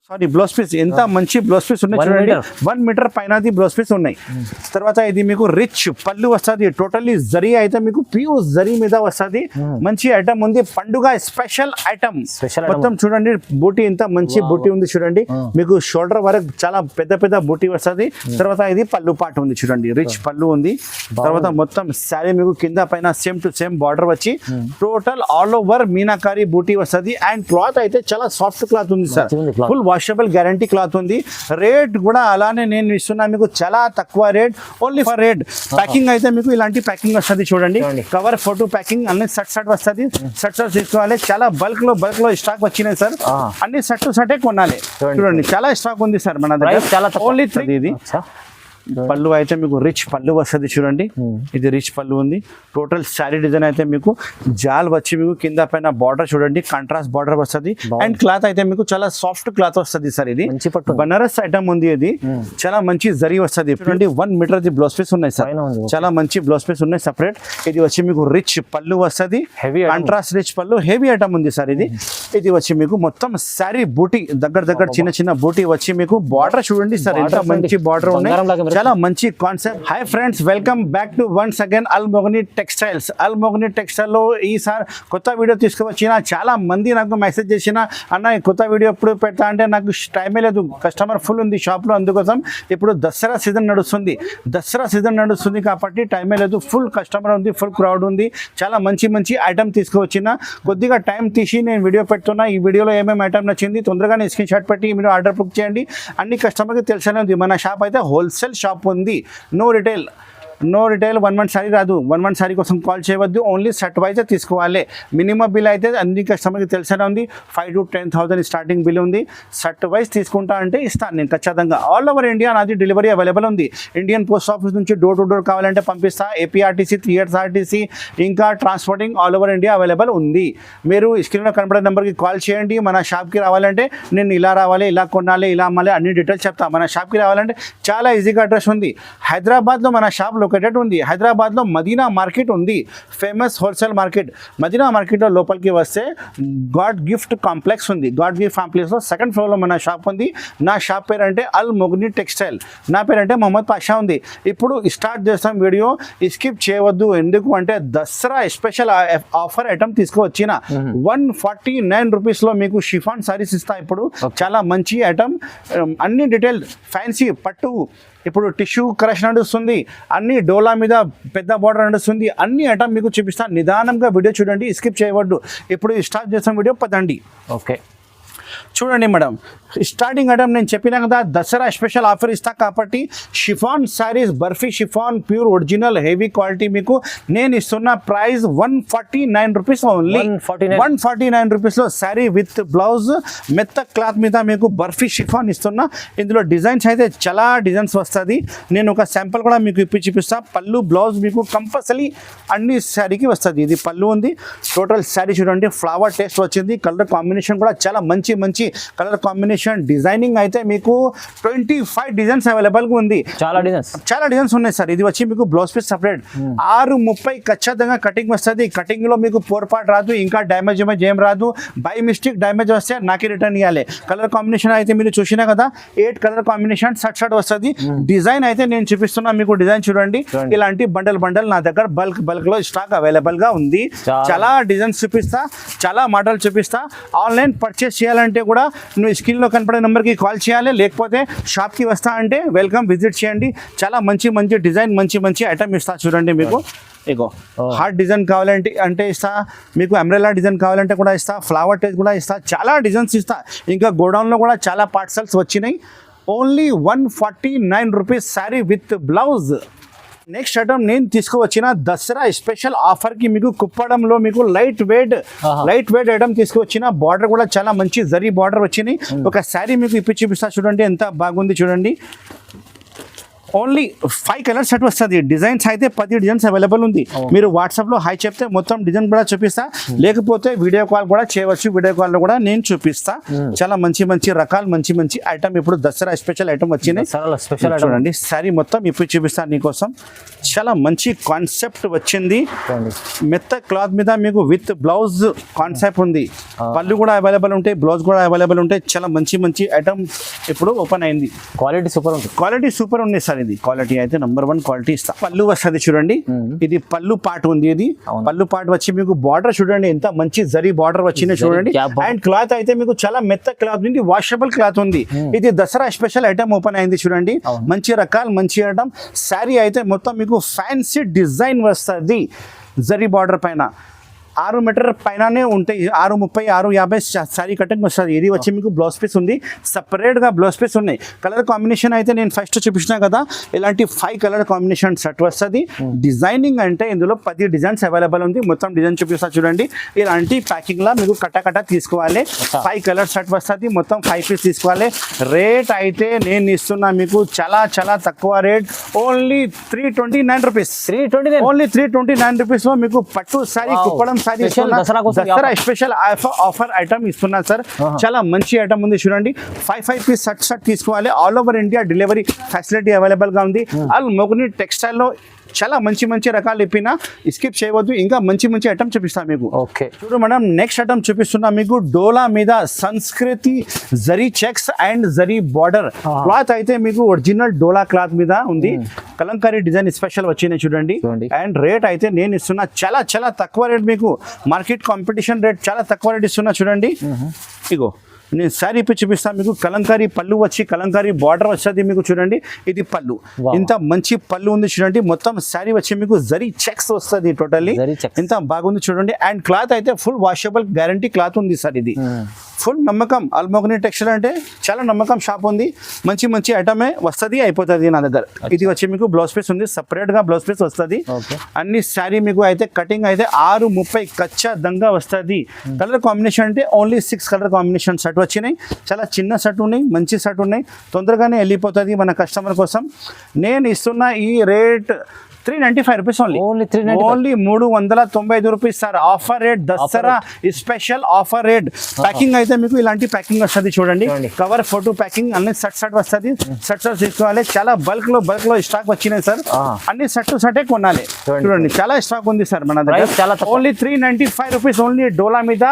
Sorry blouse piece ఎంత మంచి blouse piece ఉన్నాయి చూడండి 1 మీటర్ పైన బ్లౌజ్ పీస్ ఉన్నాయి. తర్వాత ఇది మీకు రిచ్ పళ్ళు వస్తుంది, టోటల్లీ జరీ అయితే మీకు ప్యూర్ జరీ మీద వస్తుంది. మంచి ఐటమ్ ఉంది, పండుగ స్పెషల్ ఐటమ్. మొత్తం చూడండి బూటీ ఎంత మంచి బూటీ ఉంది చూడండి, మీకు షోల్డర్ వరకు చాలా పెద్ద పెద్ద బూటీ వస్తుంది. తర్వాత ఇది పళ్ళు పాట ఉంది చూడండి, రిచ్ పళ్ళు ఉంది. తర్వాత మొత్తం శారీ మీకు కింద పైన సేమ్ టు సేమ్ బార్డర్ వచ్చి టోటల్ ఆల్ ఓవర్ మీనాకారి బూటీ వస్తుంది. అండ్ క్లాత్ అయితే చాలా సాఫ్ట్ క్లాత్ ఉంది sir, full washable guarantee cloth ఉంది. రేట్ కూడా అలానే నేను ఇస్తున్నా మీకు చాలా తక్కువ rate, only for rate. Packing అయితే మీకు ఇలాంటి ప్యాకింగ్ వస్తుంది చూడండి, కవర్ ఫోటో ప్యాకింగ్ అన్ని సెట్ వస్తుంది. సెట్ తీసుకోవాలి, చాలా బల్క్ లో స్టాక్ వచ్చినాయి సార్, అన్ని సెట్ కొనాలి. చూడండి చాలా స్టాక్ ఉంది సార్ మన దగ్గర, ఓన్లీ 3. ఇది పళ్ళు అయితే మీకు రిచ్ పళ్ళు వస్తుంది చూడండి, ఇది రిచ్ పళ్ళు ఉంది. టోటల్ శారీ డిజైన్ అయితే మీకు జాల్ వచ్చి మీకు కింద పైన బార్డర్ చూడండి, కాంట్రాస్ట్ బార్డర్ వస్తుంది. అండ్ క్లాత్ అయితే మీకు చాలా సాఫ్ట్ క్లాత్ వస్తుంది సార్, ఇది బనారస్ ఐటమ్ ఉంది. ఇది చాలా మంచి జరీ వస్తుంది చూడండి, 1 మీటర్ బ్లౌజ్ పీస్ ఉన్నాయి సార్, చాలా మంచి బ్లౌజ్ పీస్ ఉన్నాయి సెపరేట్. ఇది వచ్చి మీకు రిచ్ పళ్ళు వస్తుంది, కాంట్రాస్ట్ రిచ్ పళ్ళు, హెవీ ఐటమ్ ఉంది సార్. ఇది వచ్చి మీకు మొత్తం శారీ బూటీ దగ్గర చిన్న బూటీ వచ్చి మీకు బార్డర్ చూడండి సార్, ఎంత మంచి బార్డర్ ఉన్నాయి, చాలా మంచి concept. Hi friends, welcome back to once again Almogni textiles. Almogni టెక్స్టైల్లో ఈసారి కొత్త వీడియో తీసుకువచ్చిన చాలా మంది నాకు మెసేజ్ చేసిన, అన్న కొత్త వీడియో ఎప్పుడు పెడతా అంటే నాకు టైమే లేదు, కస్టమర్ ఫుల్ ఉంది షాప్లో. అందుకోసం ఇప్పుడు దసరా సీజన్ నడుస్తుంది కాబట్టి టైమే లేదు, ఫుల్ కస్టమర్ ఉంది, ఫుల్ క్రౌడ్ ఉంది. చాలా మంచి ఐటమ్ తీసుకువచ్చిన, కొద్దిగా టైం తీసి నేను వీడియో పెడుతున్నా. ఈ వీడియోలో ఏమేమి ఐటమ్ నచ్చింది తొందరగానే స్క్రీన్ షాట్ పెట్టి మీరు ఆర్డర్ బుక్ చేయండి. అన్ని కస్టమర్కి తెలిసనే ఉంది, మన షాప్ అయితే హోల్సేల్ షాప్ ఉంది, నో రిటైల్. 1 మంత్ సారీ రాదు, 1 మంత్ సారీ కోసం కాల్ చేయవద్దు, ఓన్లీ సెట్ వైజ్ తీసుకోవాలి. మినిమం బిల్ అయితే అన్ని కస్టమర్కి తెలిసేనే ఉంది, 5,000 to 10,000 స్టార్టింగ్ బిల్ ఉంది. సెట్ వైజ్ తీసుకుంటా అంటే ఇస్తాను నేను ఖచ్చితంగా. ఆల్ ఓవర్ ఇండియా నాది డెలివరీ అవైలబుల్ ఉంది. ఇండియన్ పోస్ట్ ఆఫీస్ నుంచి డోర్ టు డోర్ కావాలంటే పంపిస్తా. ఏపీఆర్టీసీ, 3RTC, ఇంకా transporting all over India available ఉంది. మీరు స్క్రీన్లో కనపడే నెంబర్కి కాల్ చేయండి. మన షాప్కి రావాలంటే నేను ఇలా రావాలి, ఇలా కొనాలి, ఇలా అమ్మాలి, అన్ని డీటెయిల్స్ చెప్తా. మన షాప్కి రావాలంటే చాలా ఈజీగా అడ్రస్ ఉంది. హైదరాబాద్లో మన షాప్ లొకేటెడ్ ఉంది. హైదరాబాద్లో మదీనా మార్కెట్ ఉంది, ఫేమస్ హోల్సేల్ మార్కెట్. మదీనా మార్కెట్లో లోపలికి వస్తే గాడ్ గిఫ్ట్ కాంప్లెక్స్ ఉంది. గాడ్ గిఫ్ట్ కాంప్లెక్స్లో 2nd ఫ్లోర్లో మన షాప్ ఉంది. నా షాప్ పేరు అంటే అల్మోగ్ని టెక్స్టైల్, నా పేరు అంటే మొహమ్మద్ పాషా ఉంది. ఇప్పుడు స్టార్ట్ చేస్తాం వీడియో, స్కిప్ చేయవద్దు. ఎందుకు అంటే దసరా స్పెషల్ ఆఫర్ ఐటమ్ తీసుకువచ్చిన 149 రూపీస్లో మీకు షిఫాన్ సారీస్ ఇస్తా. ఇప్పుడు చాలా మంచి ఐటమ్, అన్ని డీటెయిల్ ఫ్యాన్సీ పట్టు, ఇప్పుడు టిష్యూ కలెక్షన్ నడుస్తుంది, అన్ని డోలా మీద పెద్ద బార్డర్ నడుస్తుంది. అన్ని ఐటమ్ మీకు చూపిస్తాను, నిదానంగా వీడియో చూడండి, స్కిప్ చేయవద్దు. ఇప్పుడు స్టార్ట్ చేస్తాం వీడియో, పదండి. ఓకే చూడండి మేడం, స్టార్టింగ్ ఐటమ్ నేను చెప్పినా కదా దసరా స్పెషల్ ఆఫర్ ఇస్తా కాబట్టి chiffon saris, barfi chiffon, pure original heavy quality మీకు నేను ఇస్తున్న ప్రైస్ 149 రూపీస్ ఓన్లీ. 149 రూపీస్లో శారీ విత్ బ్లౌజ్, మెత్త క్లాత్ మీద మీకు బర్ఫీ షిఫాన్ ఇస్తున్నా. ఇందులో డిజైన్స్ అయితే చాలా డిజైన్స్ వస్తుంది, నేను ఒక శాంపుల్ కూడా మీకు చూపిస్తా. పళ్ళు బ్లౌజ్ మీకు కంపల్సరీ అన్ని శారీకి వస్తుంది. ఇది పళ్ళు ఉంది, టోటల్ శారీ చూడండి ఫ్లవర్ టేస్ట్ వచ్చింది. కలర్ కాంబినేషన్ కూడా చాలా మంచి కలర్ కాంబినేషన్. డిజైనింగ్ అయితే మీకు 25 డిజైన్స్ అవైలబుల్గా ఉంది, చాలా డిజైన్స్ ఉన్నాయి సార్. ఇది వచ్చి మీకు బ్లౌజ్ పీస్ సపరేట్ 6:30 ఖచ్చితంగా కటింగ్ వస్తుంది. కటింగ్లో మీకు పొరపాటు రాదు, ఇంకా డ్యామేజ్ ఏం రాదు. బై మిస్టేక్ డ్యామేజ్ వస్తే నాకే రిటర్న్ ఇవ్వాలి. కలర్ కాంబినేషన్ అయితే మీరు చూసినా కదా, 8 కలర్ కాంబినేషన్ షర్ట్ వస్తుంది. డిజైన్ అయితే నేను చూపిస్తున్నా మీకు, డిజైన్ చూడండి. ఇలాంటి బండల్ నా దగ్గర బల్క్ లో స్టాక్ అవైలబుల్ గా ఉంది. చాలా డిజైన్స్ చూపిస్తా, చాలా మోడల్ చూపిస్తా. ఆన్లైన్ పర్చేస్ చేయాలంటే కూడా నువ్వు స్క్రీన్లో కనపడే నెంబర్కి కాల్ చేయాలి, లేకపోతే షాప్కి వస్తా అంటే వెల్కమ్, విజిట్ చేయండి. చాలా మంచి డిజైన్, మంచి ఐటమ్ ఇస్తా. చూడండి మీకు ఇగో హార్ట్ డిజైన్ కావాలంటే అంటే ఇస్తా, మీకు అంబ్రెల్లా డిజైన్ కావాలంటే కూడా ఇస్తా, ఫ్లవర్ టేజ్ కూడా ఇస్తా, చాలా డిజైన్స్ ఇస్తా. ఇంకా గోడౌన్లో కూడా చాలా పార్సల్స్ వచ్చినాయి. Only 149 rupees sari with blouse. Next item నేను తీసుకువచ్చిన దసరా స్పెషల్ ఆఫర్కి మీకు కుప్పడంలో మీకు లైట్ వెయిట్ ఐటమ్ తీసుకువచ్చిన. బార్డర్ కూడా చాలా మంచి జరీ బార్డర్ వచ్చినాయి. ఒక శారీ మీకు చూపిస్తా చూడండి, ఎంత బాగుంది చూడండి. ఓన్లీ 5 కలర్ సెట్ వస్తుంది. డిజైన్స్ అయితే 10 డిజైన్స్ అవైలబుల్ ఉంది. మీరు వాట్సాప్ లో హై చెప్తే మొత్తం డిజైన్ కూడా చూపిస్తా, లేకపోతే వీడియో కాల్ కూడా చేయవచ్చు. వీడియో కాల్ లో కూడా నేను చూపిస్తా. చాలా మంచి మంచి రకాలు, మంచి మంచి ఐటమ్ ఇప్పుడు దసరా స్పెషల్ ఐటమ్ వచ్చింది. చూడండి సారీ మొత్తం ఇప్పుడు చూపిస్తాను నీకోసం. చాలా మంచి కాన్సెప్ట్ వచ్చింది. మెత్త క్లాత్ మీద మీకు విత్ బ్లౌజ్ కాన్సెప్ట్ ఉంది. పళ్ళు కూడా అవైలబుల్ ఉంటాయి, బ్లౌజ్ కూడా అవైలబుల్ ఉంటాయి. చాలా మంచి మంచి ఐటమ్ ఇప్పుడు ఓపెన్ అయింది. క్వాలిటీ సూపర్ ఉంది. క్వాలిటీ సూపర్ ఉంది సార్. ఇది క్వాలిటీ అయితే నంబర్ 1 క్వాలిటీ ఇస్తా. పళ్ళు వస్తుంది చూడండి. ఇది పళ్ళు పార్ట్ ఉంది. ఇది పళ్ళు పార్ట్ వచ్చి మీకు బార్డర్ చూడండి ఎంత మంచి జరీ బార్డర్ వచ్చింది చూడండి. అండ్ క్లాత్ అయితే మీకు చాలా మెత్త క్లాత్ ఉంది, వాషబుల్ క్లాత్ ఉంది. ఇది దసరా స్పెషల్ ఐటమ్ ఓపెన్ అయింది చూడండి. మంచి రకాలు, మంచి ఐటమ్. శారీ అయితే మొత్తం మీకు ఫ్యాన్సీ డిజైన్ వస్తుంది జరీ బార్డర్ పైన. 6 మీటర్ పైననే ఉంటాయి. 6:30, 6:50 శారీ కటింగ్ వస్తుంది. ఇది వచ్చి మీకు బ్లౌజ్ పీస్ ఉంది, సపరేట్గా బ్లౌజ్ పీస్ ఉన్నాయి. కలర్ కాంబినేషన్ అయితే నేను ఫస్ట్ చూపించిన కదా, ఇలాంటి 5 కలర్ కాంబినేషన్ సెట్ వస్తుంది. డిజైనింగ్ అంటే ఇందులో 10 డిజైన్స్ అవైలబుల్ ఉంది. మొత్తం డిజైన్ చూపిస్తా చూడండి. ఇలాంటి ప్యాకింగ్ లా మీకు కట్ట తీసుకోవాలి. 5 కలర్ సెట్ వస్తుంది. మొత్తం 5 పీస్ తీసుకోవాలి. రేట్ అయితే నేను ఇస్తున్నా మీకు చాలా చాలా తక్కువ rate. Only 329 rupees. Only 329 rupees లో మీకు పట్టు sorry, Kuppadam Dasara special offer item ఇస్తున్నా సార్. చాలా మంచి ఐటమ్ ఉంది చూడండి. 5 పీస్ సెట్ తీసుకోవాలి. All over India delivery facility available గా ఉంది. ఆల్ మొగని టెక్స్టైల్ లో చాలా మంచి మంచి రకాలు ఇప్పినా స్కిప్ చేయవద్దు. ఇంకా మంచి మంచి ఐటమ్ చూపిస్తాను మీకు. ఓకే చూడు మేడం, నెక్స్ట్ ఐటమ్ చూపిస్తున్నా మీకు. డోలా మీద సంస్కృతి zari checks and zari border cloth అయితే మీకు ఒరిజినల్ డోలా క్లాత్ మీద ఉంది. కలంకారీ డిజైన్ స్పెషల్ వచ్చినాయి చూడండి. అండ్ రేట్ అయితే నేను ఇస్తున్నా చాలా చాలా తక్కువ రేట్. మీకు మార్కెట్ కాంపిటీషన్ రేట్ చాలా తక్కువ రేట్ ఇస్తున్నా చూడండి. ఇగో నేను శారీ పై చూపిస్తాను మీకు. కలంకారీ పళ్ళు వచ్చి కలంకారీ బార్డర్ వస్తుంది మీకు చూడండి. ఇది పళ్ళు, ఇంత మంచి పళ్ళు ఉంది చూడండి. మొత్తం శారీ వచ్చి మీకు జరీ చెక్స్ వస్తుంది టోటల్లీ. ఇంత బాగుంది చూడండి. అండ్ క్లాత్ అయితే ఫుల్ వాషబుల్ గ్యారంటీ క్లాత్ ఉంది సార్. ఇది ఫుల్ నమ్మకం. అల్మోగని టెక్స్టైల్ అంటే చాలా నమ్మకం షాప్ ఉంది. మంచి మంచి ఐటమే వస్తుంది, అయిపోతుంది నా దగ్గర. ఇది వచ్చి మీకు బ్లౌజ్ పీస్ ఉంది, సపరేట్ గా బ్లౌజ్ పీస్ వస్తుంది. అన్ని శారీ మీకు అయితే కటింగ్ అయితే 6:30 కచ్చా దంగా వస్తుంది. కలర్ కాంబినేషన్ అంటే ఓన్లీ 6 కలర్ కాంబినేషన్ సెట్ వచ్చినాయి. చాలా చిన్న సెట్ ఉన్నాయి, మంచి సెట్ ఉన్నాయి. తొందరగానే వెళ్ళిపోతుంది మన కస్టమర్ కోసం. నేను ఇస్తున్న ఈ rate 395 rupees only. Only 395 rupees sir. Offer rate, Dasara special offer rate. Packing అయితే మీకు ఇలాంటి ప్యాకింగ్ వస్తుంది చూడండి. కవర్ ఫోటో ప్యాకింగ్ అన్ని సెట్ వస్తుంది. సెట్ తీసుకోవాలి. చాలా బల్క్ లో స్టాక్ వచ్చినాయి సార్. అన్ని సెట్ కొనాలి చూడండి. చాలా స్టాక్ ఉంది సార్ మన దగ్గర. Only 395 rupees only. డోలా మీద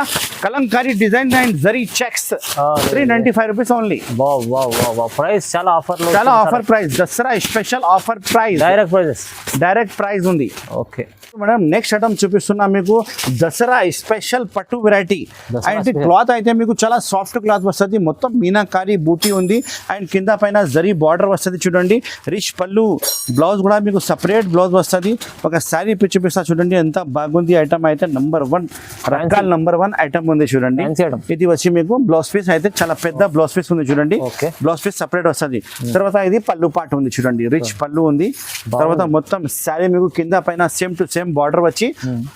kalamkari design and zari checks 395 rupees only. Price చాలా offer price. Dasara special offer price. Direct price ఉంది. ఓకే మేడం, నెక్స్ట్ ఐటమ్ చూపిస్తున్నా మీకు. దసరా స్పెషల్ పట్టు వెరైటీ. అండ్ క్లాత్ అయితే మీకు చాలా సాఫ్ట్ క్లాత్ వస్తుంది. మొత్తం మీనాకారీ బూటీ ఉంది. అండ్ కింద పైన జరీ బార్డర్ వస్తుంది చూడండి. రిచ్ పళ్ళు, బ్లౌజ్ కూడా మీకు సపరేట్ బ్లౌజ్ వస్తుంది. ఒక శారీ పిచ్చి చూపిస్తా చూడండి. ఎంత బాగుంది ఐటమ్ అయితే. నంబర్ 1 రకాల నంబర్ 1 ఐటమ్ ఉంది చూడండి. ఇది వచ్చి మీకు బ్లౌజ్ పీస్ అయితే చాలా పెద్ద బ్లౌజ్ పీస్ ఉంది చూడండి. బ్లౌజ్ పీస్ సపరేట్ వస్తుంది. తర్వాత ఇది పళ్ళు పాటు ఉంది చూడండి. రిచ్ పళ్ళు ఉంది. తర్వాత మొత్తం శారీ మీకు కింద పైన సేమ్ టు సేమ్ బార్డర్ వచ్చి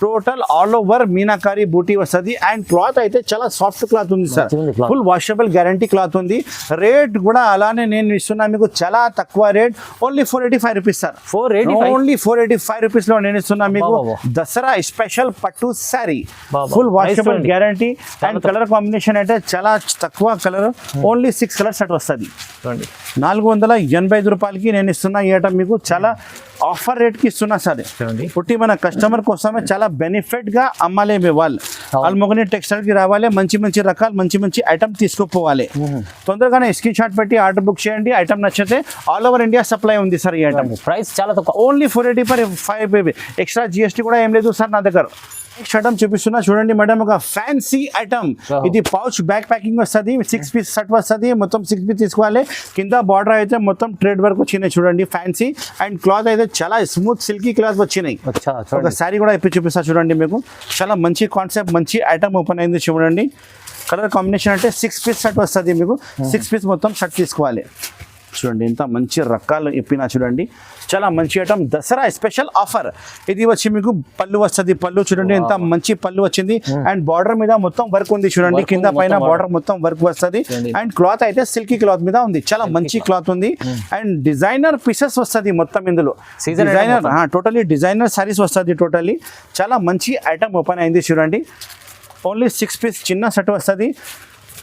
టోటల్ ఆల్ ఓవర్ మీనాకారీ బూటీ వస్తుంది. అండ్ క్లాత్ అయితే చాలా సాఫ్ట్ క్లాత్ ఉంది sir. Full washable guarantee cloth ఉంది. రేట్ కూడా అలానే నేను ఇస్తున్నా మీకు చాలా తక్కువ rate. Only 485 rupees sir. Only 485 rupees లో నేను ఇస్తున్నా మీకు దసరా స్పెషల్ పట్టు sari. Full washable guarantee. And colour combination అయితే చాలా తక్కువ కలర్. ఓన్లీ 6 కలర్ సెట్ వస్తుంది. 485 రూపాయలకి నేను ఇస్తున్నా ఈ ఐటమ్ మీకు. చాలా ఆఫర్ రేట్ కి ఇస్తున్నా సార్. పుట్టి మన కస్టమర్ కోసమే చాలా బెనిఫిట్ గా అమ్మాలి. వాళ్ళు అల్మోగని టెక్స్టైల్ కి రావాలి. మంచి మంచి రకాలు, మంచి మంచి ఐటమ్ తీసుకుపోవాలి. తొందరగానే స్క్రీన్ షాట్ పెట్టి ఆర్డర్ బుక్ చేయండి. ఐటమ్ నచ్చితే ఆల్ ఓవర్ ఇండియా సప్లై ఉంది సార్. ఈ ఐటమ్ ప్రైస్ చాలా తక్కువ. ఓన్లీ 485. ఎక్స్ట్రా జిఎస్టీ కూడా ఏం లేదు సార్ నా దగ్గర. నెక్స్ట్ ఐటమ్ చూపిస్తున్నా చూడండి మేడం. ఒక ఫ్యాన్సీ ఐటమ్. ఇది పౌచ్ బ్యాక్ ప్యాకింగ్ వస్తుంది. 6 పీస్ సెట్ వస్తుంది. మొత్తం 6 పీస్ తీసుకోవాలి. కింద బార్డర్ అయితే మొత్తం ట్రేడ్ వర్క్ వచ్చినాయి చూడండి. ఫ్యాన్సీ. అండ్ క్లాత్ అయితే చాలా స్మూత్ సిల్కీ క్లాత్ వచ్చినాయి. ఒక శారీ కూడా ఇప్పి చూపిస్తా చూడండి మీకు. చాలా మంచి కాన్సెప్ట్, మంచి ఐటమ్ ఓపెన్ అయింది చూడండి. కలర్ కాంబినేషన్ అంటే 6 పీస్ సెట్ వస్తుంది మీకు. 6 పీస్ మొత్తం సెట్ తీసుకోవాలి. చూడండి ఎంత మంచి రకాలు ఇప్పినా చూడండి, చాలా మంచి ఐటమ్. Dasara special offer. ఇది వచ్చి మీకు పళ్ళు వస్తుంది. పళ్ళు చూడండి ఎంత మంచి పళ్ళు వచ్చింది. అండ్ బార్డర్ మీద మొత్తం వర్క్ ఉంది చూడండి, కింద పైన బార్డర్ మొత్తం వర్క్ వస్తుంది. అండ్ క్లాత్ అయితే సిల్కీ క్లాత్ మీద ఉంది, చాలా మంచి క్లాత్ ఉంది. అండ్ డిజైనర్ పీసెస్ వస్తుంది మొత్తం ఇందులో. డిజైనర్ టోటలీ డిజైనర్ సారీస్ వస్తుంది టోటలీ. చాలా మంచి ఐటమ్ ఓపెన్ అయింది చూడండి. ఓన్లీ 6 పీస్ చిన్న సెట్ వస్తుంది.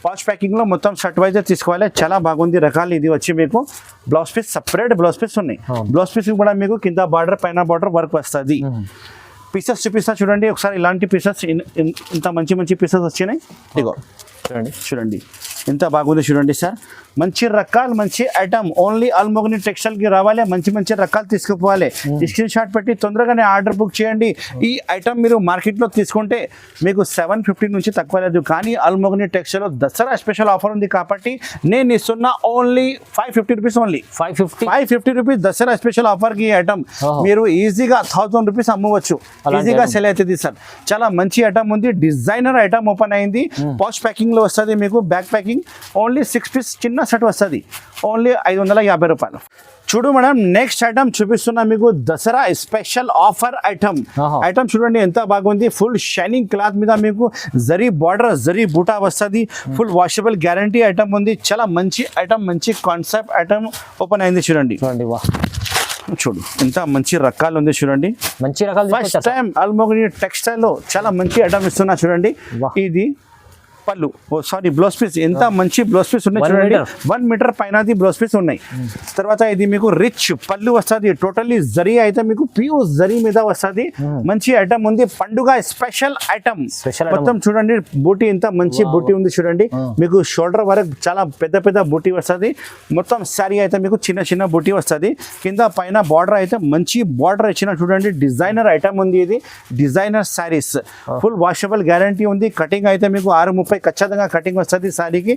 పాచ్ ప్యాకింగ్లో మొత్తం షర్ట్ వైజ్ తీసుకోవాలి, చాలా బాగుంది రకాలు. ఇది వచ్చి మీకు blouse piece, separate blouse piece ఉన్నాయి. బ్లౌజ్ పీస్ కూడా మీకు కింద బార్డర్ పైన బార్డర్ వర్క్ వస్తుంది. పీసెస్ చూపిస్తా చూడండి ఒకసారి. ఇలాంటి పీసెస్ ఇంత మంచి మంచి పీసెస్ వచ్చినాయి. ఇగో చూడండి ఎంత బాగుంది చూడండి సార్. మంచి రకాలు, మంచి ఐటమ్. ఓన్లీ అల్మోగ్ని టెక్స్టైల్కి రావాలి, మంచి మంచి రకాలు తీసుకుపోవాలి. స్క్రీన్ షాట్ పెట్టి తొందరగానే ఆర్డర్ బుక్ చేయండి. ఈ ఐటమ్ మీరు మార్కెట్లో తీసుకుంటే మీకు 750 నుంచి తక్కువ లేదు, కానీ అల్మోగ్ని టెక్స్టైల్లో దసరా స్పెషల్ ఆఫర్ ఉంది కాబట్టి నేను ఇస్తున్నా only 550 rupees. Only 550 rupees Dasara special ఆఫర్కి ఈ ఐటమ్ మీరు ఈజీగా 1000 రూపీస్ అమ్మవచ్చు, ఈజీగా సెల్ అవుతుంది సార్. చాలా మంచి ఐటమ్ ఉంది. డిజైనర్ ఐటమ్ ఓపెన్ అయింది. పాచ్ ప్యాకింగ్లో వస్తుంది మీకు, బ్యాక్ ప్యాకింగ్. ఓన్లీ 6 పీస్ చిన్న సెట్ వస్తుంది, ఓన్లీ 550 రూపాయలు. చూడు మేడం, నెక్స్ట్ ఐటమ్ చూపిస్తున్నా మీకు Dasara special offer item. Item చూడండి ఎంత బాగుంది. ఫుల్ షైనింగ్ క్లాత్ మీద మీకు జరీ బార్డర్, జరీ బూటా వస్తుంది. ఫుల్ వాషబుల్ గ్యారంటీ ఐటమ్ ఉంది. చాలా మంచి ఐటమ్, మంచి కాన్సెప్ట్ ఐటమ్ ఓపెన్ అయింది చూడండి. చూడు ఎంత మంచి రకాలు ఉంది చూడండి. మంచి రకాలు ఫస్ట్ టైం అల్మోగ్ని టెక్స్టైల్ లో చాలా మంచి ఐటమ్ ఇస్తున్నా చూడండి. ఇది పళ్ళు, సారీ బ్లౌజ్ పీస్. ఎంత మంచి బ్లౌజ్ పీస్ ఉన్నాయి చూడండి. 1 మీటర్ పైన బ్లౌజ్ పీస్ ఉన్నాయి. తర్వాత ఇది మీకు రిచ్ పళ్ళు వస్తుంది. టోటల్లీ జరీ అయితే మీకు ప్యూర్ జరీ మీద వస్తుంది. మంచి ఐటమ్ ఉంది, పండుగ స్పెషల్ ఐటమ్. మొత్తం చూడండి బూటీ, ఎంత మంచి బూటీ ఉంది చూడండి. మీకు షోల్డర్ వరకు చాలా పెద్ద పెద్ద బూటీ వస్తుంది. మొత్తం శారీ అయితే మీకు చిన్న చిన్న బూటీ వస్తుంది. కింద పైన బార్డర్ అయితే మంచి బార్డర్ ఇచ్చిన చూడండి. డిజైనర్ ఐటమ్ ఉంది. ఇది designer saris, full washable guarantee ఉంది. కటింగ్ అయితే మీకు 630 ఖచ్చితంగా కటింగ్ వస్తుంది శారీకి.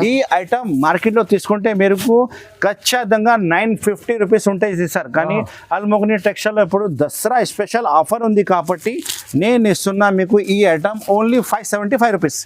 ఈ ఐటమ్ మార్కెట్లో తీసుకుంటే మీకు ఖచ్చితంగా 950 రూపీస్ ఉంటాయి సార్. కానీ అల్మోగ్ని టెక్స్టైల్లో ఇప్పుడు దసరా స్పెషల్ ఆఫర్ ఉంది కాబట్టి నేను ఇస్తున్నా మీకు ఈ item only 575 rupees.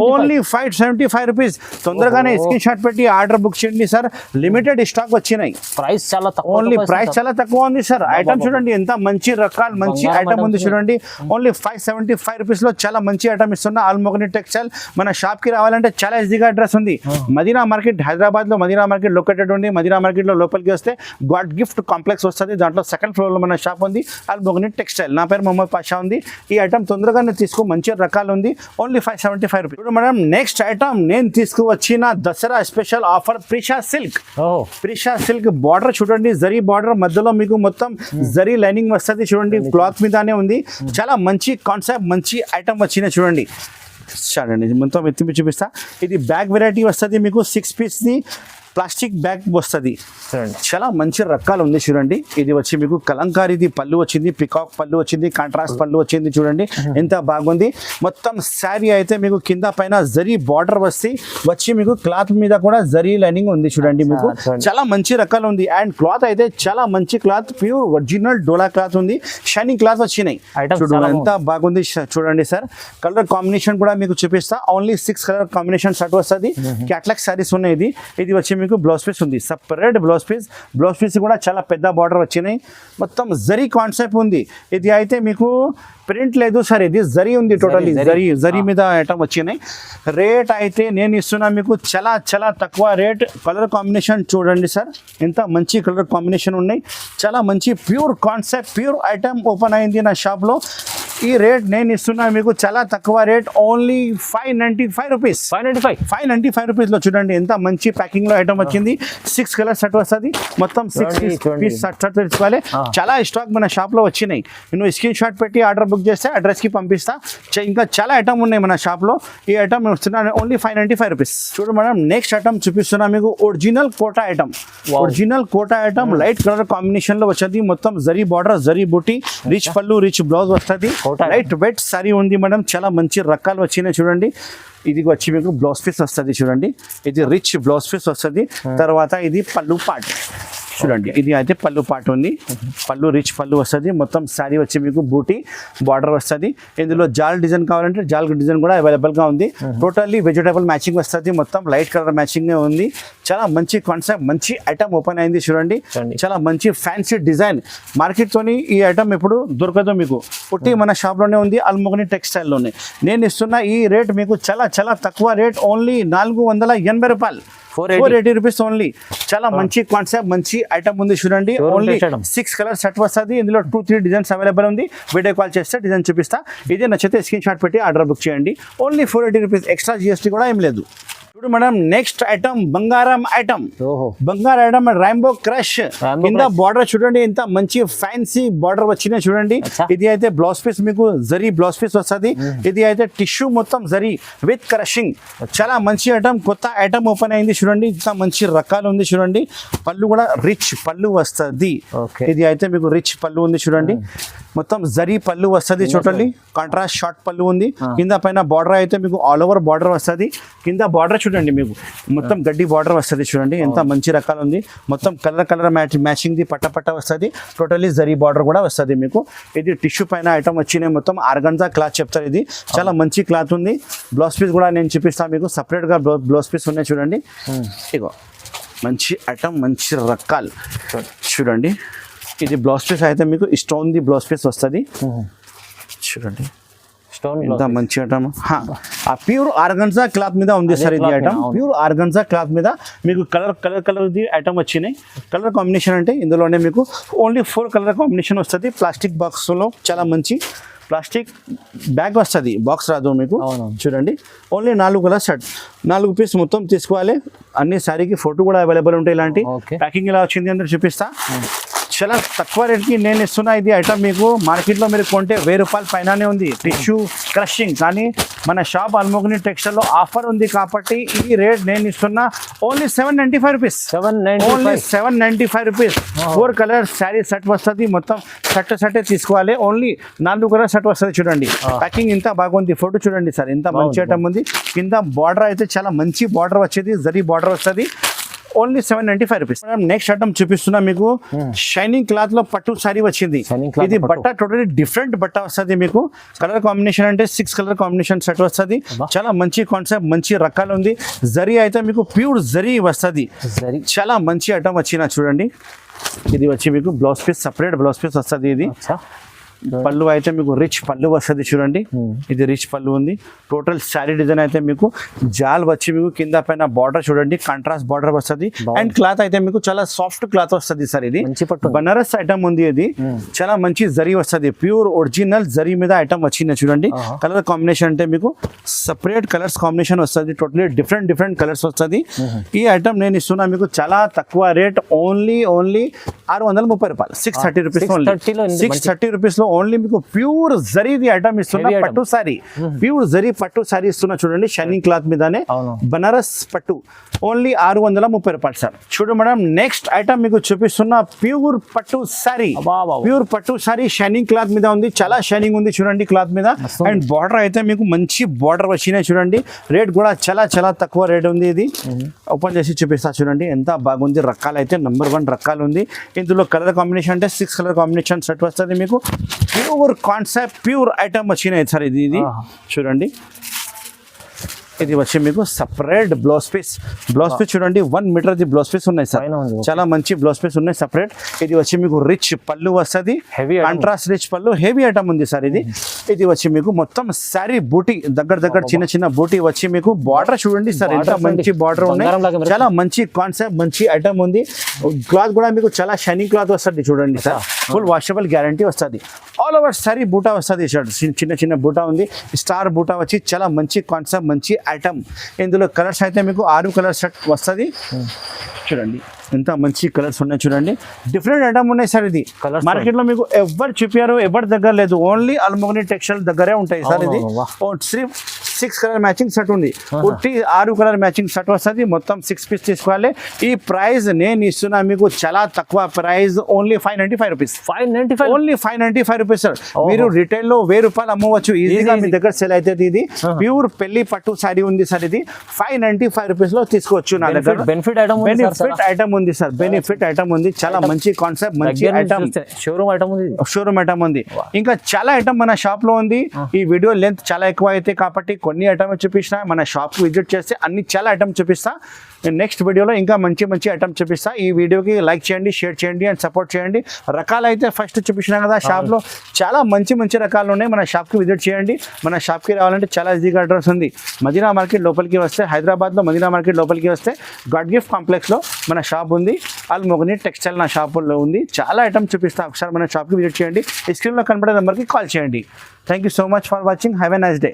Only 575 rupees. తొందరగానే స్క్రీన్ షాట్ పెట్టి ఆర్డర్ బుక్ చేయండి సార్. లిమిటెడ్ స్టాక్ వచ్చినాయి. ప్రైస్ చాలా తక్కువ, ఓన్లీ ప్రైస్ చాలా తక్కువ ఉంది సార్. ఐటమ్ చూడండి ఎంత మంచి రకాలు, మంచి ఐటమ్ ఉంది చూడండి. ఓన్లీ 575 రూపీస్ లో చాలా మంచి ఐటమ్ ఇస్తున్నా అల్మోగ్ని టెక్స్టైల్. మన షాప్ కి రావాలంటే చాలా ఈజీగా అడ్రస్ ఉంది. మదీనా మార్కెట్, హైదరాబాద్ లో మదీనా మార్కెట్ లొకేటెడ్ ఉంది. మదీనా మార్కెట్ లో లోపలికి వస్తే గాడ్ గిఫ్ట్ కాంప్లెక్స్ వస్తుంది, దాంట్లో 2nd ఫ్లోర్ లో మన షాప్ ఉంది అల్మోగ్ని టెక్స్టైల్. నా పేరు మొహమ్మద్ పాషా ఉంది. ఈ ఐటమ్ తొందరగానే తీసుకో, మంచి రకాలు ఉంది. Only 575 rupees. ఇప్పుడు మేడం నెక్స్ట్ ఐటమ్ నేను తీసుకువచ్చిన Dasara special offer Prisha silk. Prisha silk border చూడండి, జరీ బార్డర్ మధ్యలో మీకు మొత్తం జరీ లైనింగ్ వస్తుంది చూడండి. క్లాత్ మీదనే ఉంది. చాలా మంచి కాన్సెప్ట్, మంచి ఐటమ్ వచ్చింది చూడండి. చూడండి మొత్తం ఎత్తి చూపిస్తా. ఇది బ్యాగ్ వెరైటీ వస్తుంది మీకు. 6 పీస్ది ప్లాస్టిక్ బ్యాగ్ వస్తుంది. చాలా మంచి రకాలు ఉంది చూడండి. ఇది వచ్చి మీకు కలంకారీది పళ్ళు వచ్చింది, పికాక్ పళ్ళు వచ్చింది, కాంట్రాస్ట్ పళ్ళు వచ్చింది చూడండి ఎంత బాగుంది. మొత్తం శారీ అయితే మీకు కింద పైన జరీ బార్డర్ వచ్చి మీకు క్లాత్ మీద కూడా జరీ లైనింగ్ ఉంది చూడండి. మీకు చాలా మంచి రకాలు ఉంది. అండ్ క్లాత్ అయితే చాలా మంచి క్లాత్, ప్యూర్ ఒరిజినల్ డోలా క్లాత్ ఉంది. షైనింగ్ క్లాత్ వచ్చినాయి చూడండి ఎంత బాగుంది చూడండి సార్. కలర్ కాంబినేషన్ కూడా మీకు చూపిస్తా. ఓన్లీ 6 కలర్ కాంబినేషన్ షర్ట్ వస్తుంది. క్యాట్లాగ్ శారీస్ ఉన్నాయి. ఇది వచ్చి మీకు బ్లౌజ్ పీస్ ఉంది, separate blouse piece. Blouse piece కూడా చాలా పెద్ద బార్డర్ వచ్చినాయి. మొత్తం జరీ కాన్సెప్ట్ ఉంది. ఇది అయితే మీకు ప్రింట్ లేదు సార్, ఇది జరీ ఉంది. టోటల్లీ జరీ మీద ఐటమ్ వచ్చినాయి. రేట్ అయితే నేను ఇస్తున్నా మీకు చాలా చాలా తక్కువ రేట్. కలర్ కాంబినేషన్ చూడండి సార్, ఎంత మంచి కలర్ కాంబినేషన్ ఉన్నాయి. చాలా మంచి pure concept, pure item open అయింది నా షాప్లో. ఈ రేట్ నేను ఇస్తున్నా మీకు చాలా తక్కువ రేట్. Only 595 rupees. 595 రూపీస్లో చూడండి ఎంత మంచి ప్యాకింగ్లో ఐటమ్ వచ్చింది. 6 కలర్ సెట్ వస్తుంది. మొత్తం 6 పీస్ షర్ట్ తెచ్చుకోవాలి. చాలా స్టాక్ మన షాప్లో వచ్చినాయి. నేను స్క్రీన్ షాట్ పెట్టి ఆర్డర్ బుక్ చేస్తే అడ్రస్కి పంపిస్తా. ఇంకా చాలా ఐటమ్ ఉన్నాయి మన షాప్లో. ఈ ఐటమ్ ఇస్తున్నా ఓన్లీ 595 రూపీస్. చూడు మేడం నెక్స్ట్ ఐటమ్ చూపిస్తున్నా మీకు. Original Kota item. Original Kota item light colour కాంబినేషన్లో వచ్చింది. మొత్తం జరీ బార్డర్, జరీ బూటీ, రిచ్ పళ్ళు, రిచ్ బ్లౌజ్ వస్తుంది. లైట్ వెయిట్ సారీ ఉంది మేడం. చాలా మంచి రకాలు వచ్చినాయి చూడండి. ఇది వచ్చి మీకు బ్లౌజ్ పీస్ వస్తుంది చూడండి. ఇది రిచ్ బ్లౌజ్ పీస్ వస్తుంది. తర్వాత ఇది పళ్ళు పార్ట్ చూడండి. ఇది అయితే పళ్ళు పార్ట్ ఉంది. పళ్ళు రిచ్ పళ్ళు వస్తుంది. మొత్తం శారీ వచ్చి మీకు బూటీ బార్డర్ వస్తుంది. ఇందులో జాల్ డిజైన్ కావాలంటే జాల్ డిజైన్ కూడా అవైలబుల్గా ఉంది. టోటల్లీ వెజిటేబుల్ మ్యాచింగ్ వస్తుంది. మొత్తం లైట్ కలర్ మ్యాచింగ్ ఉంది. చాలా మంచి కాన్సెప్ట్, మంచి ఐటమ్ ఓపెన్ అయింది చూడండి. చూడండి. చాలా మంచి ఫ్యాన్సీ డిజైన్. మార్కెట్ తోని ఈ ఐటమ్ ఇప్పుడు దొరకదు మీకు, పుట్టి మన షాప్ లోనే ఉంది, అల్మోగని టెక్స్టైల్ లోనే. నేను ఇస్తున్న ఈ రేట్ మీకు చాలా చాలా తక్కువ రేట్, ఓన్లీ 480 రూపాయలు, 480 రూపీస్ ఓన్లీ. చాలా మంచి కాన్సెప్ట్, మంచి ఐటమ్ ఉంది చూడండి. ఓన్లీ 6 కలర్ సెట్ వస్తుంది. ఇందులో 2-3 డిజైన్స్ అవైలబుల్ ఉంది. వీడియో కాల్ చేస్తే డిజైన్ చూపిస్తా. ఇదే నచ్చితే స్క్రీన్ షాట్ పెట్టి ఆర్డర్ బుక్ చేయండి. ఓన్లీ 480 రూపీస్, ఎక్స్ట్రా జిఎస్టీ కూడా ఏం లేదు. ఇప్పుడు మేడం నెక్స్ట్ ఐటమ్ బంగారం ఐటమ్. బంగారం ఐటమ్ రైంబో క్రష్. కింద బార్డర్ చూడండి, ఎంత మంచి ఫ్యాన్సీ బార్డర్ వచ్చినాయి చూడండి. ఇది అయితే బ్లౌజ్ పీస్ మీకు జరీ బ్లౌజ్ పీస్ వస్తుంది. ఇది అయితే టిష్యూ మొత్తం జరీ విత్ క్రషింగ్. చాలా మంచి ఐటమ్, కొత్త ఐటమ్ ఓపెన్ అయింది చూడండి. ఇంత మంచి రకాలు ఉంది చూడండి. పళ్ళు కూడా రిచ్ పళ్ళు వస్తుంది. ఇది అయితే మీకు రిచ్ పళ్ళు ఉంది చూడండి. మొత్తం జరీ పళ్ళు వస్తుంది చూడండి. కాంట్రాస్ట్ షార్ట్ పళ్ళు ఉంది. కింద పైన బార్డర్ అయితే మీకు ఆల్ ఓవర్ బార్డర్ వస్తుంది. కింద బార్డర్ చూడండి, మీకు మొత్తం గడ్డి బార్డర్ వస్తుంది చూడండి. ఎంత మంచి రకాలు ఉంది. మొత్తం కలర్ మ్యాచింగ్ ది పట్ట వస్తుంది. టోటలీ జరీ బార్డర్ కూడా వస్తుంది మీకు. ఇది టిష్యూ పైన ఐటమ్ వచ్చినాయి, మొత్తం ఆర్గన్జా క్లాత్ చెప్తారు. ఇది చాలా మంచి క్లాత్ ఉంది. బ్లౌజ్ పీస్ కూడా నేను చూపిస్తాను మీకు, సపరేట్ గా బ్లౌజ్ పీస్ ఉన్నాయి చూడండి. ఇగో మంచి ఐటమ్, మంచి రకాలు చూడండి. ఇది బ్లౌజ్ పీస్ అయితే మీకు స్టోన్ ది బ్లౌజ్ పీస్ వస్తుంది చూడండి. ఎంత మంచి ఐటమ్. ఆ ప్యూర్ ఆర్గన్జా క్లాత్ మీద ఉంది సార్ ఇది ఐటమ్. ప్యూర్ ఆర్గన్జా క్లాత్ మీద మీకు కలర్ ది ఐటమ్ వచ్చినాయి. కలర్ కాంబినేషన్ అంటే ఇందులోనే మీకు ఓన్లీ 4 కలర్ కాంబినేషన్ వస్తుంది. ప్లాస్టిక్ బాక్స్ లో చాలా మంచి ప్లాస్టిక్ బ్యాగ్ వస్తుంది, బాక్స్ రాదు మీకు. చూడండి, ఓన్లీ 4 కలర్ షర్ట్, 4 పీస్ మొత్తం తీసుకోవాలి. అన్ని శారీకి ఫోటో కూడా అవైలబుల్ ఉంటాయి. ఇలాంటి ప్యాకింగ్ ఇలా వచ్చింది అందరూ చూపిస్తా. చాలా తక్కువ రేట్కి నేను ఇస్తున్నా ఇది ఐటమ్ మీకు. మార్కెట్లో మీరు కొంటే 1000 రూపాయల పైననే ఉంది టిష్యూ క్రషింగ్. కానీ మన షాప్ అల్మోగని టెక్స్టైల్లో ఆఫర్ ఉంది కాబట్టి ఈ రేట్ నేను ఇస్తున్నా only 795 rupees. Only 795 rupees. 4 colour sari set వస్తుంది. మొత్తం సెట్ తీసుకోవాలి. ఓన్లీ 4 కలర్ సెట్ వస్తుంది చూడండి. ప్యాకింగ్ ఇంత బాగుంది. ఫోటో చూడండి సార్, ఇంత మంచి ఐటమ్ ఉంది. కింద బార్డర్ అయితే చాలా మంచి బార్డర్ వచ్చేది, జరీ బార్డర్ వస్తుంది. Only 795 rupees. నెక్స్ట్ ఐటమ్ చూపిస్తున్నా మీకు. షైనింగ్ క్లాత్ లో పట్టు సారీ వచ్చింది. ఇది బట్ట టోటలీ డిఫరెంట్ బట్ట వస్తుంది మీకు. కలర్ కాంబినేషన్ అంటే 6 కలర్ కాంబినేషన్ సెట్ వస్తుంది. చాలా మంచి కాన్సెప్ట్, మంచి రకాలు ఉంది. జరీ అయితే మీకు ప్యూర్ జరీ వస్తుంది. చాలా మంచి ఐటమ్ వచ్చిన చూడండి. ఇది వచ్చి మీకు blouse piece, separate blouse piece వస్తుంది. ఇది పళ్ళు అయితే మీకు రిచ్ పళ్ళు వస్తుంది చూడండి. ఇది రిచ్ పళ్ళు ఉంది. టోటల్ శారీ డిజైన్ అయితే మీకు జాల్ వచ్చి మీకు కింద పైన బార్డర్ చూడండి, కాంట్రాస్ట్ బార్డర్ వస్తుంది. అండ్ క్లాత్ అయితే మీకు చాలా సాఫ్ట్ క్లాత్ వస్తుంది సార్. ఇది బనారస్ ఐటమ్ ఉంది. ఇది చాలా మంచి జరీ వస్తుంది. ప్యూర్ ఒరిజినల్ జరీ మీద ఐటమ్ వచ్చింది చూడండి. కలర్ కాంబినేషన్ అంటే మీకు సపరేట్ కలర్స్ కాంబినేషన్ వస్తుంది. టోటలీ డిఫరెంట్ కలర్స్ వస్తుంది. ఈ ఐటమ్ నేను ఇస్తున్నా మీకు చాలా తక్కువ రేట్, ఓన్లీ 630 రూపాయలు, 630 రూపీస్. 630 రూపీస్ లో ఓన్లీ మీకు ప్యూర్ జరీది ఐటమ్ ఇస్తున్నా. పట్టు సారీ, ప్యూర్ జరీ పట్టు సారీ ఇస్తున్నా చూడండి. షైనింగ్ క్లాత్ మీదనే బనారస్ పట్టు. ఓన్లీ 630 రూపాయలు సార్. చూడు మేడం, నెక్స్ట్ ఐటమ్ మీకు చూపిస్తున్నా ప్యూర్ పట్టు సారీ. ప్యూర్ పట్టు సారీ షైనింగ్ క్లాత్ మీద ఉంది. చాలా షైనింగ్ ఉంది చూడండి క్లాత్ మీద. అండ్ బార్డర్ అయితే మీకు మంచి బార్డర్ వచ్చినాయి చూడండి. రేట్ కూడా చాలా తక్కువ రేట్ ఉంది. ఇది ఓపెన్ చేసి చూపిస్తా చూడండి, ఎంత బాగుంది. రకాలు అయితే నెంబర్ 1 రకాలు ఉంది. ఇందులో కలర్ కాంబినేషన్ అంటే 6 కలర్ కాంబినేషన్ సెట్ వస్తుంది మీకు. ప్యూర్ కాన్సెప్ట్, ప్యూర్ ఐటమ్ వచ్చినాయి సార్. ఇది చూడండి. ఇది వచ్చి మీకు సపరేట్ బ్లౌజ్ పీస్ చూడండి. 1 మీటర్ ది బ్లౌజ్ పీస్ ఉన్నాయి సార్. చాలా మంచి బ్లౌజ్ పీస్ ఉన్నాయి సపరేట్. ఇది వచ్చి మీకు రిచ్ పళ్ళు వస్తుంది. కాంట్రాస్ట్ రిచ్ పళ్ళు, హెవీ ఐటమ్ ఉంది సార్. ఇది వచ్చి మీకు మొత్తం శారీ బూటీ దగ్గర చిన్న బూటీ వచ్చి మీకు బార్డర్ చూడండి సార్, ఎంత మంచి బార్డర్ ఉన్నాయి. చాలా మంచి కాన్సెప్ట్, మంచి ఐటమ్ ఉంది. క్లాత్ కూడా మీకు చాలా షైనింగ్ క్లాత్ వస్తుంది చూడండి సార్. ఫుల్ వాషబుల్ గ్యారంటీ వస్తుంది. ఆల్ ఓవర్ శారీ బూటా వస్తుంది. చిన్న బూటా ఉంది. స్టార్ బూటా వచ్చి చాలా మంచి కాన్సెప్ట్, మంచి ఐటమ్. ఇందులో కలర్స్ అయితే మీకు 6 కలర్ సెట్ వస్తుంది చూడండి. ఎంత మంచి కలర్స్ ఉన్నాయి చూడండి. డిఫరెంట్ ఐటమ్ ఉన్నాయి సార్. ఇది మార్కెట్ లో మీకు ఎవరు చూపారు, ఎవరి దగ్గర లేదు. ఓన్లీ అల్మోగని టెక్స్టైల్ దగ్గరే ఉంటాయి సార్. ఇది 6 కలర్ మ్యాచింగ్ సెట్ ఉంది. 6 కలర్ మ్యాచింగ్ సెట్ వస్తుంది. మొత్తం 6 పీస్ తీసుకోవాలి. ఈ ప్రైస్ నేను ఇస్తున్నా మీకు చాలా తక్కువ price, only 595 rupees. Only 595 rupees sir. మీరు రిటైల్ లో 1000 రూపాయలు అమ్మవచ్చు ఈజీగా. మీ దగ్గర సెల్ అవుతుంది. ఇది ప్యూర్ పెళ్లి పట్టు సారీ ఉంది సార్. ఇది 595 రూపీస్ లో తీసుకోవచ్చు. నా దగ్గర బెనిఫిట్ ఐటమ్ ఉంది సార్. బెనిఫిట్ ఐటమ్ ఉంది. చాలా మంచి కాన్సెప్ట్, మంచి ఐటమ్. షోరూమ్ ఐటమ్ ఉంది. ఇంకా చాలా ఐటమ్ మన షాప్ లో ఉంది. ఈ వీడియో లెంత్ చాలా ఎక్కువ అయితే కాబట్టి కొన్ని ఐటమ్ చూపించిన, మన షాప్కి విజిట్ చేస్తే అన్ని చాలా ఐటమ్ చూపిస్తా. నేను నెక్స్ట్ వీడియోలో ఇంకా మంచి మంచి ఐటమ్ చూపిస్తా. ఈ వీడియోకి లైక్ చేయండి, షేర్ చేయండి అండ్ సపోర్ట్ చేయండి. రకాలు అయితే ఫస్ట్ చూపించినా కదా, షాప్లో చాలా మంచి మంచి రకాలు ఉన్నాయి. మన షాప్కి విజిట్ చేయండి. మన షాప్కి రావాలంటే చాలా ఈజీగా అడ్రస్ ఉంది. మదీనా మార్కెట్ లోపలికి వస్తే, హైదరాబాద్లో మదీనా మార్కెట్ లోపలికి వస్తే గాడ్ గిఫ్ట్ కాంప్లెక్స్లో మన షాప్ ఉంది. అల్ మొగని టెక్స్టైల్ నా షాపులో ఉంది. చాలా ఐటమ్ చూపిస్తా. ఒకసారి మన షాప్కి విజిట్ చేయండి. ఈ స్క్రీన్లో కనబడే నెంబర్కి కాల్ చేయండి. Thank you so much for watching. Have a nice day.